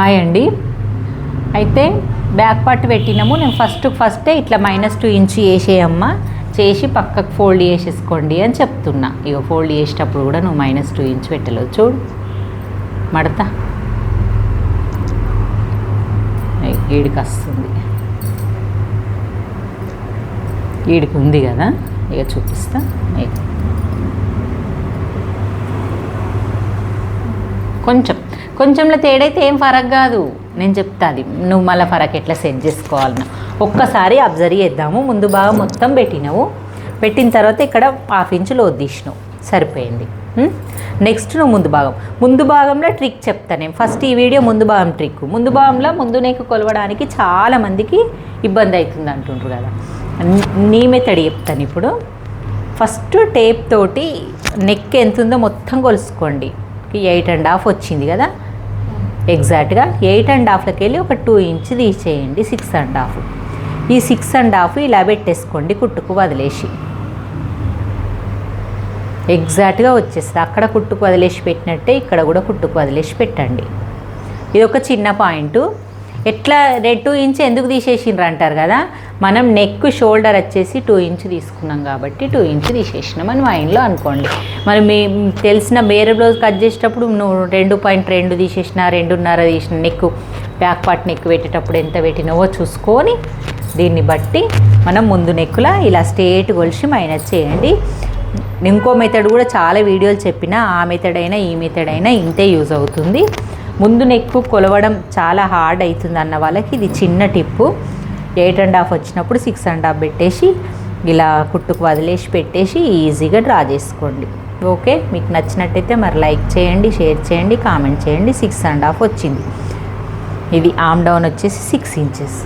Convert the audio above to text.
Hi అండి. అయితే back part పెట్టినాము. నేను ఫస్టే ఇట్లా -2 ఇంచ్ వేసేయమ్మా, చేసి పక్కకు ఫోల్డ్ చేసేసుకోండి అని చెప్తున్నా. ఇక ఫోల్డ్ చేసేటప్పుడు కూడా నువ్వు -2 ఇంచ్ పెట్టలేవు. చూడు మడత ఈడికి వస్తుంది, ఈడికి ఉంది కదా. ఇక చూపిస్తా. కొంచెంలో తేడైతే ఏం ఫరక్ కాదు, నేను చెప్తా. అది నువ్వు మళ్ళీ ఫరక్ ఎట్లా సెట్ చేసుకోవాలన్నా ఒక్కసారి అబ్జర్వ్ చేద్దాము. ముందు భాగం మొత్తం పెట్టినావు, పెట్టిన తర్వాత ఇక్కడ 1/2 ఇంచ్ లోతు తీసినావు, సరిపోయింది. నెక్స్ట్ నువ్వు ముందు భాగంలో ట్రిక్ చెప్తాను నేను. ఫస్ట్ ఈ వీడియో ముందు భాగం ట్రిక్. ముందు భాగంలో ముందు నెక్ కొలవడానికి చాలామందికి ఇబ్బంది అవుతుంది అంటుండ్రు కదా. నీ మెథడ్ చెప్తాను ఇప్పుడు. ఫస్ట్ టేప్ తోటి నెక్ ఎంత ఉందో మొత్తం కొలుసుకోండి. 8.5 వచ్చింది కదా, ఎగ్జాక్ట్గా 8.5లోకి వెళ్ళి ఒక 2 ఇంచ్ తీసేయండి. 6.5. ఈ 6.5 ఇలా పెట్టేసుకోండి, కుట్టుకు వదిలేసి. ఎగ్జాక్ట్గా వచ్చేస్తుంది. అక్కడ కుట్టుకు వదిలేసి పెట్టినట్టే ఇక్కడ కూడా కుట్టుకు వదిలేసి పెట్టండి. ఇది ఒక చిన్న పాయింట్. ఎట్లా 2 ఇంచ్ ఎందుకు తీసేసిండ్రు అంటారు కదా. మనం నెక్ షోల్డర్ వచ్చేసి 2 ఇంచ్ తీసుకున్నాం కాబట్టి 2 ఇంచ్ తీసేసినాం అని మైండ్లో అనుకోండి. మరి మీ తెలిసిన వేరే బ్లౌజ్ కట్ చేసేటప్పుడు నువ్వు 2.2 తీసేసిన, 2.5 తీసిన, నెక్ బ్యాక్ పార్ట్ నెక్ పెట్టేటప్పుడు ఎంత పెట్టినావో చూసుకొని దీన్ని బట్టి మనం ముందు నెక్కులా ఇలా స్ట్రేట్ కొలిసి మైనస్ చేయండి. ఇంకో మెథడ్ కూడా చాలా వీడియోలు చెప్పినా, ఆ మెథడ్ అయినా ఈ మెథడ్ అయినా ఇంతే యూజ్ అవుతుంది. ముందు నెక్కు కొలవడం చాలా హార్డ్ అవుతుంది అన్న వాళ్ళకి ఇది చిన్న టిప్పు. 8.5 వచ్చినప్పుడు 6.5 పెట్టేసి ఇలా కుట్టుకు వదిలేసి పెట్టేసి ఈజీగా డ్రా చేసుకోండి. ఓకే, మీకు నచ్చినట్టయితే మరి లైక్ చేయండి, షేర్ చేయండి, కామెంట్ చేయండి. 6.5 వచ్చింది. ఇది ఆమ్ డౌన్ వచ్చేసి 6 ఇంచెస్.